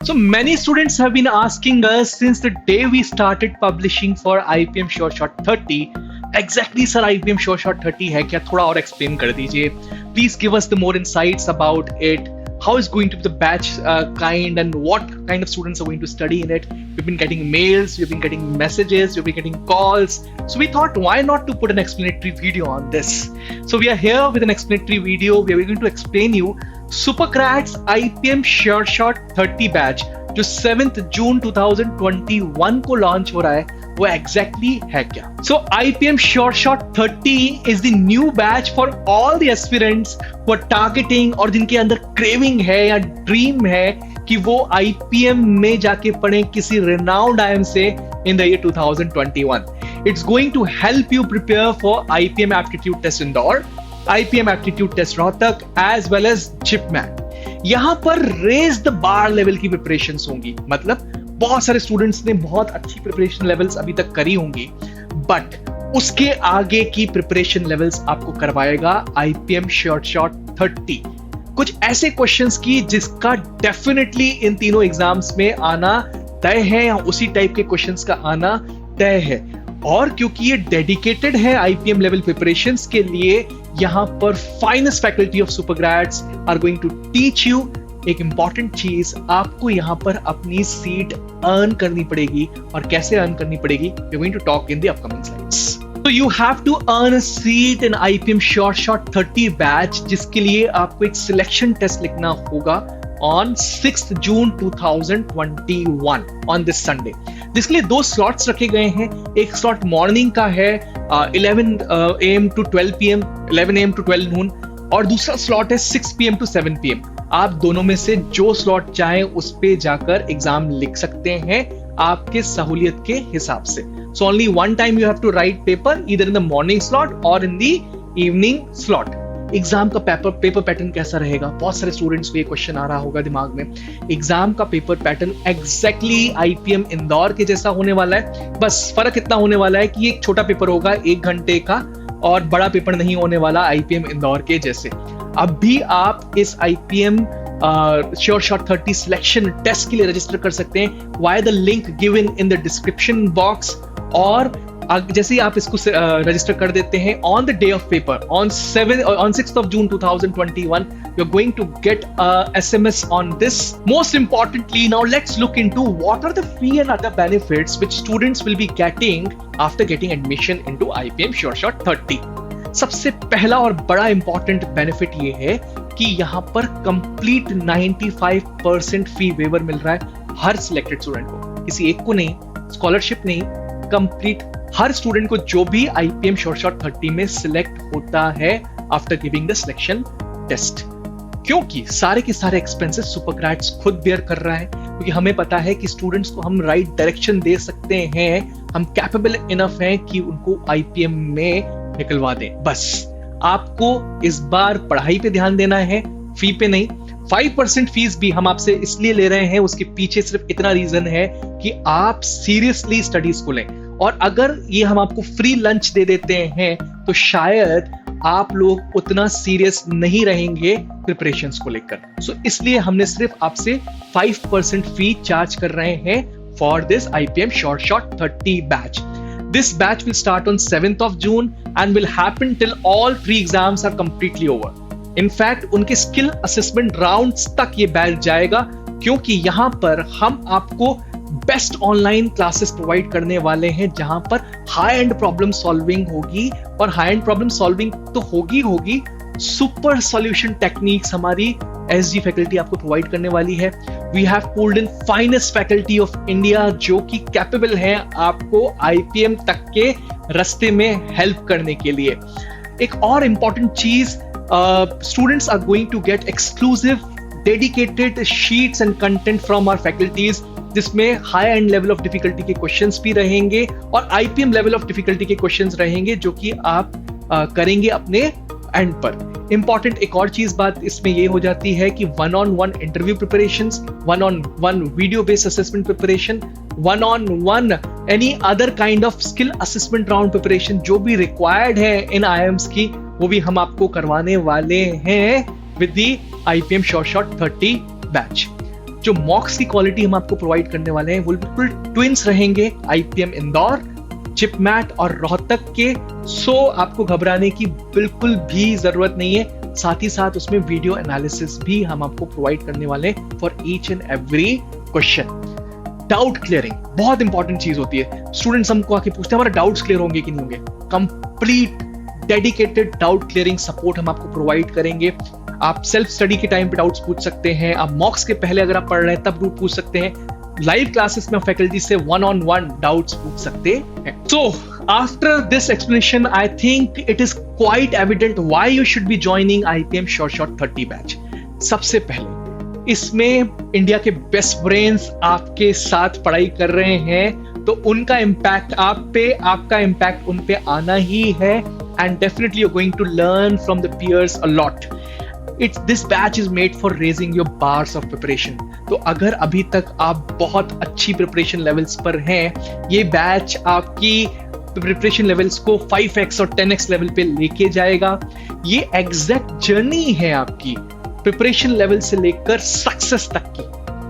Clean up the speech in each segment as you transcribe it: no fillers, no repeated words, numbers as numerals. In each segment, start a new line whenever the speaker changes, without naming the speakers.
So many students have been asking us since the day we started publishing for IPM Sure Shot 30. Exactly, sir, IPM Sure Shot 30 है क्या? थोड़ा और explain कर दीजिए. Please give us the more insights about it. How is going to be the batch kind and what kind of students are going to study in it? We've been getting mails, we've been getting messages, we've been getting calls. So we thought, why not to put an explanatory video on this? So we are here with an explanatory video. We are going to explain you Supercrats IPM Sure Shot 30 batch जो 7th June 2021 को launch हो रहा है वो exactly है क्या. So IPM Sure Shot 30 is the new batch for all the aspirants who are targeting और जिनके अंदर क्रेविंग है या ड्रीम है कि वो IPM में जाके पढ़ें किसी रिनाउंड IIM से in the year 2021. It's going to help you prepare for IPM Aptitude Test Indore, IPM Aptitude Test Rohtak as well as JIPMAT. यहाँ पर रेज द बार लेवल की प्रिपरेशंस होंगी. मतलब बहुत सारे स्टूडेंट्स ने बहुत अच्छी प्रिपरेशन लेवल्स अभी तक करी होंगी, बट उसके आगे की प्रिपरेशन लेवल्स आपको करवाएगा IPM Sure Shot 30. कुछ ऐसे क्वेश्चंस की जिसका डेफिनेटली इन तीनों एग्जाम्स में आना तय है या उसी टाइप के क्वेश्चंस का आना तय है. और क्योंकि ये डेडिकेटेड है IPM लेवल प्रिपरेशंस के लिए, यहां पर finest faculty of Supergrades are going to teach you. एक इंपॉर्टेंट चीज, आपको यहां पर अपनी सीट अर्न करनी पड़ेगी. और कैसे अर्न करनी पड़ेगी, we are going to talk in the upcoming slides. So you have to earn a seat in IPM Sure Shot 30 batch, जिसके लिए आपको एक सिलेक्शन टेस्ट लिखना होगा on 6th June 2021 on this Sunday. जिसके लिए दो स्लॉट्स रखे गए हैं. एक स्लॉट मॉर्निंग का है 11 AM to 12 PM, 11 AM to 12 noon, और दूसरा स्लॉट है 6 PM to 7 PM. आप दोनों में से जो स्लॉट चाहें उस पे जाकर एग्जाम लिख सकते हैं आपके सहूलियत के हिसाब से. So only one time you have to write paper either in the morning slot or in the evening slot. Exam का पेपर पैटर्न कैसा रहेगा? बहुत सारे स्टूडेंट्स को ये क्वेश्चन आ रहा होगा दिमाग में. एग्जाम का paper pattern exactly IPM Indore के जैसा होने वाला है. बस फर्क इतना होने वाला है कि ये एक छोटा पेपर होगा 1 घंटे का, और बड़ा पेपर नहीं होने वाला IPM इंदौर के जैसे. अब भी आप इस IPM Sure Shot 30 selection test के लिए रजिस्टर कर सकते हैं via the link given in the description box. और जैसे ही आप इसको रजिस्टर कर देते हैं, on the day of paper on 6th of June 2021 you're going to get a SMS on this. Most importantly, now let's look into what are the fee and other benefits which students will be getting after getting admission into IPM Sure Shot 30. सबसे पहला और बड़ा important benefit ये है कि यहाँ पर complete 95% फी waiver मिल रहा है हर सिलेक्टेड स्टूडेंट को. किसी एक को नहीं, स्कॉलरशिप नहीं, कंप्लीट हर स्टूडेंट को जो भी IPM Sure Shot 30 में सिलेक्ट होता है after giving the selection test. क्योंकि सारे के सारे एक्सपेंसेस सुपरग्रेड्स खुद बेयर कर रहा है, क्योंकि हमें पता है कि स्टूडेंट्स को हम राइट डायरेक्शन दे सकते हैं, हम कैपेबल इनफ हैं कि उनको IPM में निकलवा दें. बस आपको इस बार पढ़ाई पे ध्यान देना है, फी पे नहीं. 5% फीस भी हम आपसे इसलिए ले रहे हैं, उसके पीछे सिर्फ इतना रीजन है कि आप सीरियसली स्टडीज को लें. और अगर ये हम आपको फ्री लंच दे देते हैं तो शायद आप लोग उतना सीरियस नहीं रहेंगे प्रिपरेशंस को लेकर. सो इसलिए हमने सिर्फ आपसे 5% फी चार्ज कर रहे हैं for this IPM Sure Shot 30 batch. This batch will start on 7th of June and will happen till all 3 exams are completely over. In fact, उनके स्किल असेसमेंट राउंड्स तक ये बैच जाएगा, क्योंकि यहाँ पर हम आपको बेस्ट ऑनलाइन क्लासेस प्रोवाइड करने वाले हैं जहां पर हाई एंड प्रॉब्लम सॉल्विंग होगी. और हाई एंड प्रॉब्लम सॉल्विंग तो होगी, सुपर सॉल्यूशन टेक्निक्स हमारी SG फैकल्टी आपको प्रोवाइड करने वाली है. We have pulled in finest faculty of India जो कि कैपेबल है आपको IPM तक के रास्ते में हेल्प करने के लिए. एक और इंपॉर्टेंट चीज, students are going to get exclusive dedicated sheets and content from our faculties, जिसमें high end level of difficulty के क्वेश्चंस भी रहेंगे और IPM लेवल ऑफ डिफिकल्टी के क्वेश्चंस रहेंगे जो कि आप करेंगे अपने एंड पर. इंपॉर्टेंट एक और चीज बात इसमें ये हो जाती है कि 1-on-1 interview preparations, 1-on-1 video based assessment preparation, 1-on-1 any other kind of skill assessment round preparation जो भी रिक्वायर्ड है इन IIMs की, वो भी हम आपको करवाने वाले हैं with the IPM Sure Shot 30 batch. जो मॉक्स की क्वालिटी हम आपको प्रोवाइड करने वाले हैं वो बिल्कुल ट्विंस रहेंगे आईपीएम इंदौर, चिपमैट और रोहतक के। सो आपको घबराने की बिल्कुल भी जरूरत नहीं है। साथ ही साथ उसमें वीडियो एनालिसिस भी हम आपको प्रोवाइड करने वाले हैं for each and every question. Doubt clearing बहुत इंपॉर्टेंट चीज होती है। स्टूडेंट्स हमको आके पूछते हैं हमारे डाउट्स क्लियर होंगे कि नहीं होंगे। Complete dedicated doubt clearing support हम आपको प्रोवाइड करेंगे। आप सेल्फ स्टडी के टाइम पे डाउट्स पूछ सकते हैं, आप मॉक्स के पहले अगर आप पढ़ रहे हैं तब पूछ सकते हैं, लाइव क्लासेस में फैकल्टी से 1-on-1 डाउट्स पूछ सकते हैं। So after this explanation I think it is quite evident why you should be joining IPM sure shot 30 batch. सबसे पहले इसमें इंडिया के बेस्ट ब्रेन्स आपके साथ पढ़ाई कर रहे हैं, तो उनका इम्पैक्ट आप पे, आपका इम्पैक्ट उन पे आना ही है। And definitely you are going to learn from the peers a lot. This batch is made for raising your bars of preparation. तो अगर अभी तक आप बहुत अच्छी प्रिपरेशन लेवल्स पर हैं, ये बैच आपकी प्रिपरेशन लेवल्स को 5x और 10x लेवल पे लेके जाएगा। ये एग्जैक्ट जर्नी है आपकी प्रिपरेशन लेवल से लेकर सक्सेस तक की।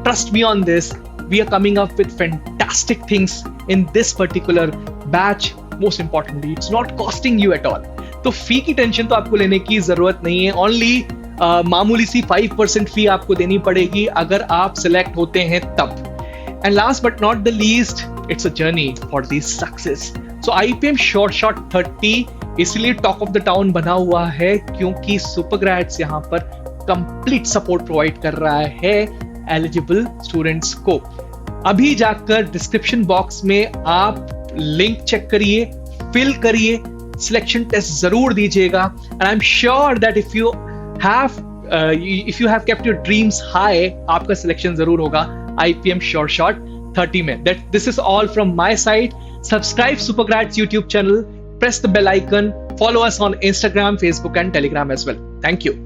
Trust me on this, we are coming up with fantastic things in this particular batch. Most importantly it's not costing you at all. तो फी की टेंशन तो आपको लेने की जरूरत नहीं है। ओनली मामूली सी 5% फी आपको देनी पड़ेगी अगर आप सिलेक्ट होते हैं तब। And last but not the least, it's a journey for the success. So IPM sure shot 30 इसलिए टॉक ऑफ द टाउन बना हुआ है क्योंकि सुपरग्रेड्स यहाँ पर कंप्लीट सपोर्ट प्रोवाइड कर रहा है एलिजिबल स्टूडेंट्स को। अभी जाकर डिस्क्रिप्शन बॉक्स में आप लिंक चेक करिए, फिल करिए, सिलेक्शन टेस्ट जरूर दीजिएगा। And I am sure that if you have kept your dreams high, आपका सिलेक्शन जरूर होगा आईपीएम श्योर शॉट 30 में। This is all from my side. Subscribe Supergrades YouTube channel, press the bell icon, follow us on Instagram, Facebook and Telegram as well. Thank you.